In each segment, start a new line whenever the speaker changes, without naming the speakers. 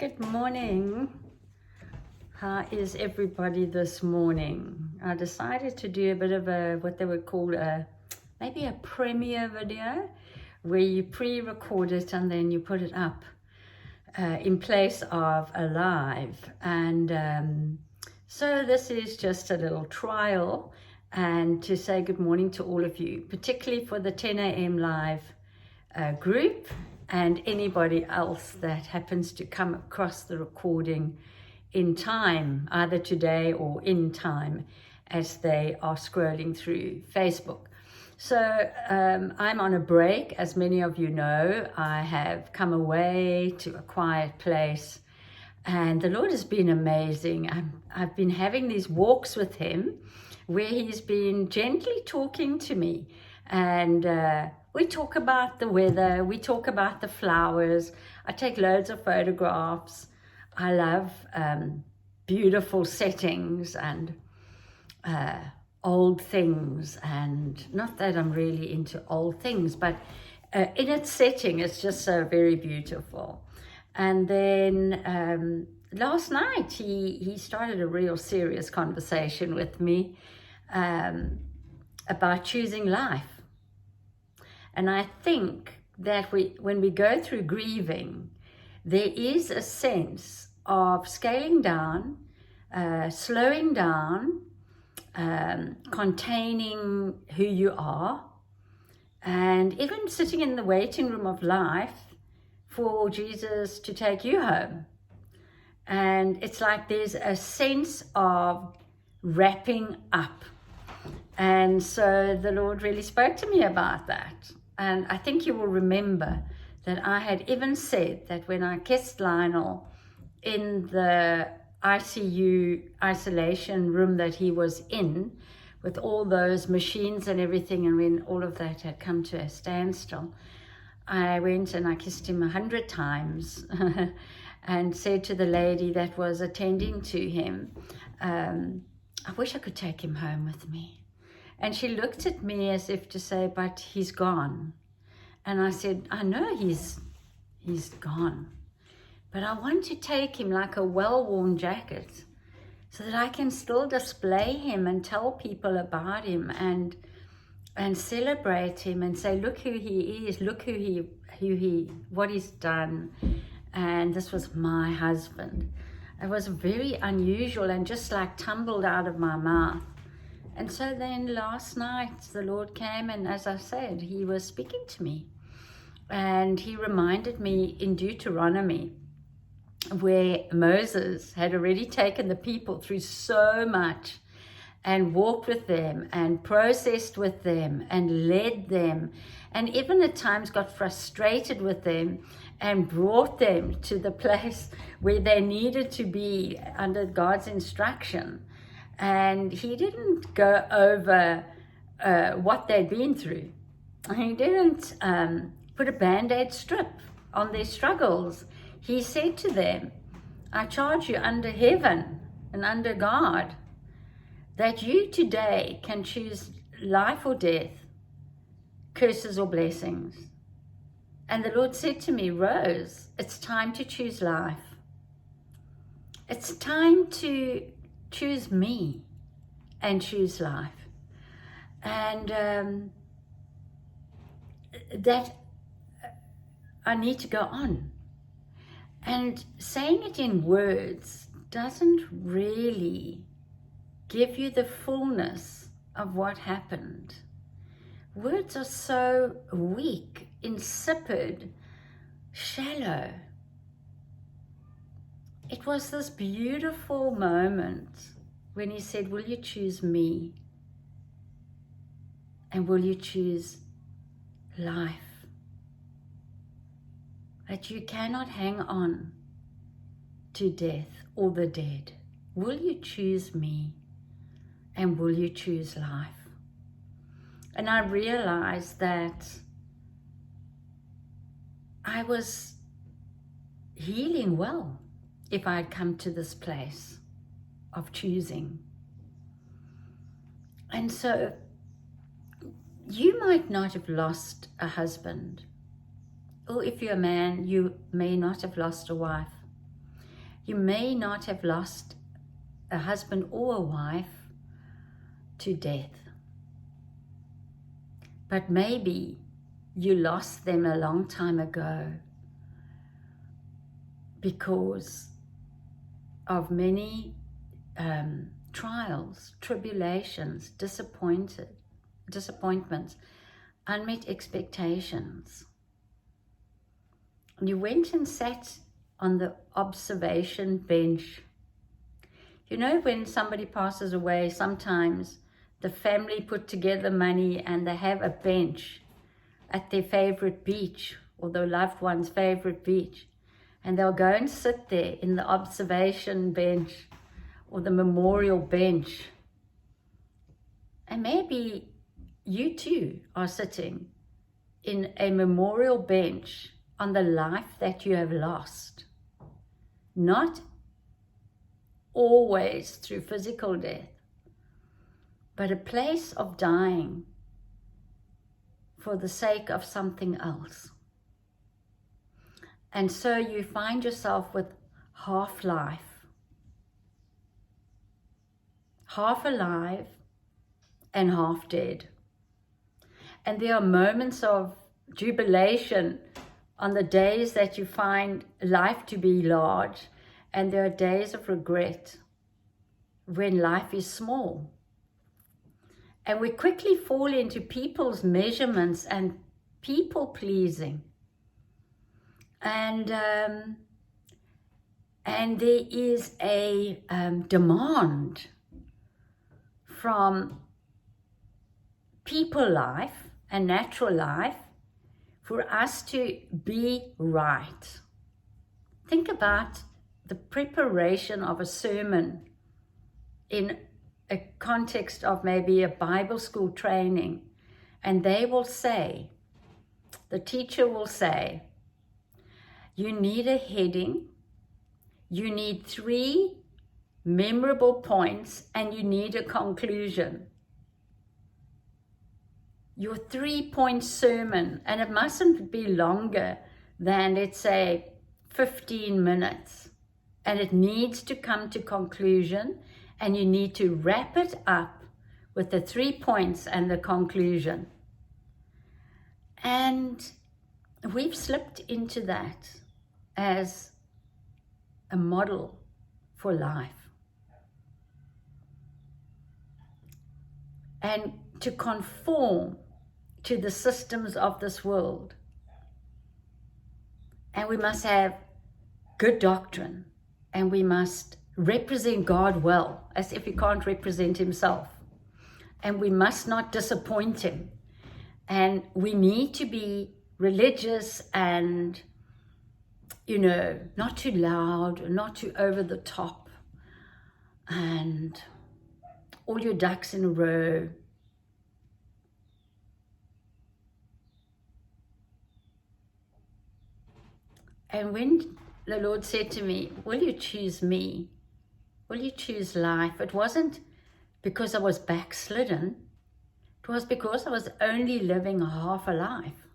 Good morning. How is everybody this morning? I decided to do a bit of what they would call maybe a premiere video where you pre-record it and then you put it up in place of a live. And so this is just a little trial and to say good morning to all of you, particularly for the 10 a.m. live group and anybody else that happens to come across the recording in time, either today or in time as they are scrolling through Facebook. So I'm on a break, as many of you know. I have come away to a quiet place and the Lord has been amazing. I've been having these walks with him where he's been gently talking to me, and we talk about the weather, we talk about the flowers. I take loads of photographs. I love beautiful settings and old things, and not that I'm really into old things, but in its setting, it's just so very beautiful. And then last night, he started a real serious conversation with me about choosing life. And I think that when we go through grieving, there is a sense of scaling down, slowing down, containing who you are, and even sitting in the waiting room of life for Jesus to take you home. And it's like there's a sense of wrapping up. And so the Lord really spoke to me about that. And I think you will remember that I had even said that when I kissed Lionel in the ICU isolation room that he was in, with all those machines and everything, and when all of that had come to a standstill, I went and I kissed him 100 times and said to the lady that was attending to him, I wish I could take him home with me. And she looked at me as if to say, but he's gone. And I said, I know he's gone, but I want to take him like a well-worn jacket so that I can still display him and tell people about him and celebrate him and say, look who he is, look what he's done. And this was my husband. It was very unusual and just like tumbled out of my mouth. And so then last night the Lord came, and as I said, he was speaking to me. And he reminded me in Deuteronomy, where Moses had already taken the people through so much and walked with them and processed with them and led them, and even at times got frustrated with them and brought them to the place where they needed to be under God's instruction. And he didn't go over what they'd been through. He didn't put a Band-Aid strip on their struggles. He said to them, I charge you under heaven and under God that you today can choose life or death, curses or blessings. And the Lord said to me, Rose, it's time to choose life. It's time to choose me and choose life. And that I need to go on. And saying it in words doesn't really give you the fullness of what happened. Words are so weak, insipid, shallow. It was this beautiful moment when he said, will you choose me? And will you choose life? That you cannot hang on to death or the dead. Will you choose me? And will you choose life? And I realized that I was healing well if I had come to this place of choosing. And so you might not have lost a husband, or if you're a man, you may not have lost a wife. You may not have lost a husband or a wife to death, but maybe you lost them a long time ago because of many trials, tribulations, disappointments, unmet expectations. You went and sat on the observation bench. You know, when somebody passes away, sometimes the family put together money and they have a bench at their favorite beach or their loved one's favorite beach. And they'll go and sit there in the observation bench or the memorial bench. And maybe you too are sitting in a memorial bench on the life that you have lost. Not always through physical death, but a place of dying for the sake of something else. And so you find yourself with half life, half alive and half dead. And there are moments of jubilation on the days that you find life to be large, and there are days of regret when life is small. And we quickly fall into people's measurements and people pleasing. And there is a demand from people life and natural life for us to be right. Think about the preparation of a sermon in a context of maybe a Bible school training, and they will say, the teacher will say, you need a heading, you need 3 memorable points, and you need a conclusion. Your 3-point sermon, and it mustn't be longer than, let's say, 15 minutes. And it needs to come to conclusion, and you need to wrap it up with the 3 points and the conclusion. And we've slipped into that as a model for life. And to conform to the systems of this world. And we must have good doctrine, and we must represent God well, as if he can't represent himself. And we must not disappoint him. And we need to be religious and, not too loud, not too over the top, and all your ducks in a row. And when the Lord said to me, will you choose me? Will you choose life? It wasn't because I was backslidden. It was because I was only living half a life.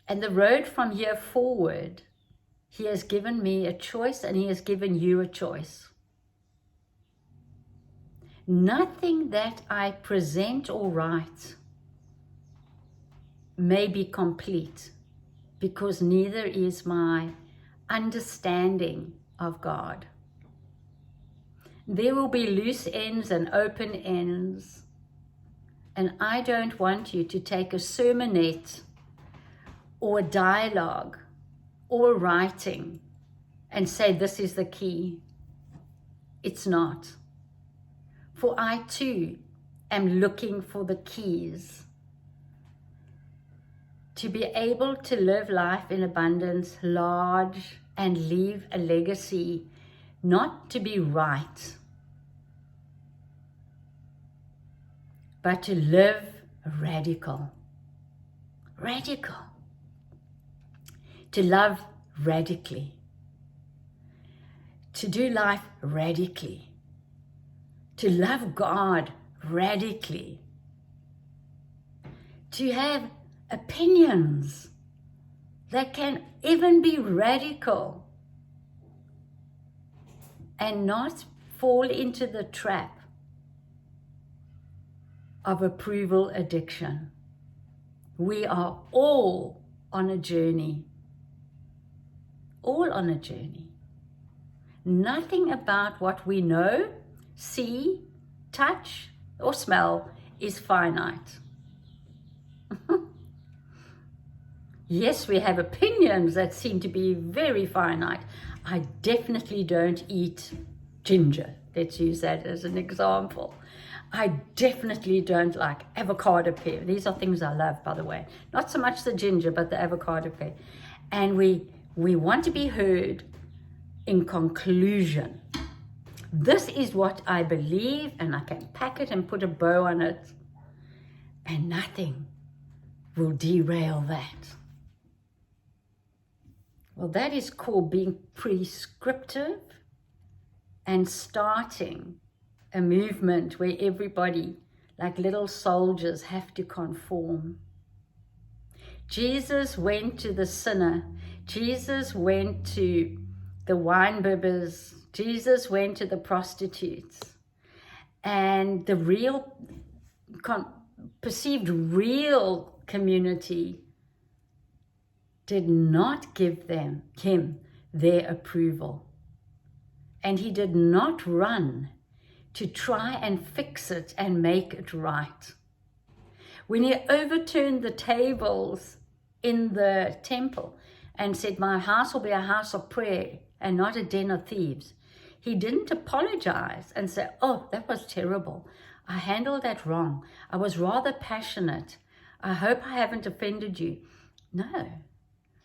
And the road from here forward, he has given me a choice, and he has given you a choice. Nothing that I present or write may be complete, because neither is my understanding of God. There will be loose ends and open ends, and I don't want you to take a sermonette or a dialogue or a writing and say this is the key. It's not. For I too am looking for the keys to be able to live life in abundance, large, and leave a legacy, not to be right, but to live radical. Radical. To love radically. To do life radically. To love God radically. To have opinions. that can even be radical and not fall into the trap of approval addiction. We are all on a journey. All on a journey. Nothing about what we know, see, touch, or smell is finite. Yes, we have opinions that seem to be very finite. I definitely don't eat ginger. Let's use that as an example. I definitely don't like avocado pear. These are things I love, by the way. Not so much the ginger, but the avocado pear. And we want to be heard in conclusion. This is what I believe, and I can pack it and put a bow on it, and nothing will derail that. Well, that is called being prescriptive and starting a movement where everybody, like little soldiers, have to conform. Jesus went to the sinner. Jesus went to the wine bibbers. Jesus went to the prostitutes. And the real, perceived real community did not give him their approval. And he did not run to try and fix it and make it right. When he overturned the tables in the temple and said, "My house will be a house of prayer and not a den of thieves," he didn't apologize and say, "Oh, that was terrible. I handled that wrong. I was rather passionate. I hope I haven't offended you." No.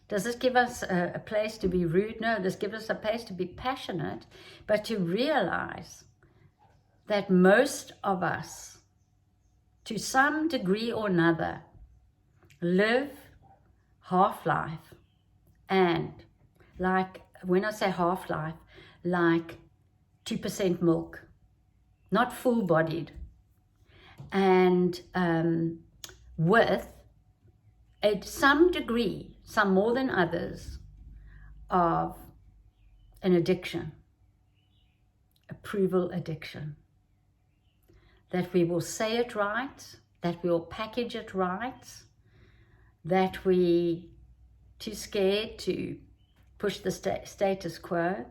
Does this give us a place to be rude? No, this gives us a place to be passionate, but to realize that most of us, to some degree or another, live half-life. And like, when I say half-life, like 2% milk, not full-bodied, and with some degree, some more than others, of an addiction, approval addiction. That we will say it right, that we will package it right, that we too scared to push the status quo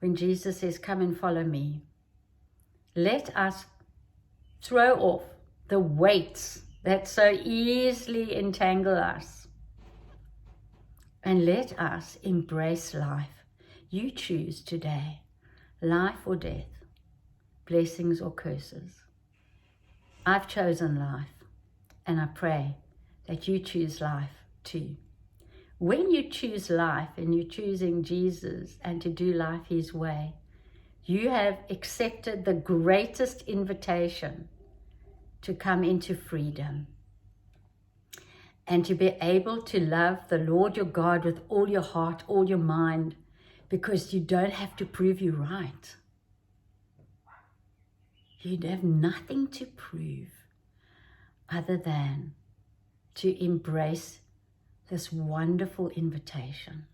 when Jesus says, "Come and follow me." Let us throw off the weights that so easily entangle us, and let us embrace life. You choose today, life or death, blessings or curses. I've chosen life, and I pray that you choose life too. When you choose life and you're choosing Jesus and to do life his way, you have accepted the greatest invitation to come into freedom and to be able to love the Lord your God with all your heart, all your mind, because you don't have to prove you're right. You have nothing to prove other than to embrace this wonderful invitation.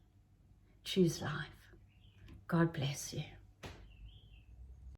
Choose life. God bless you.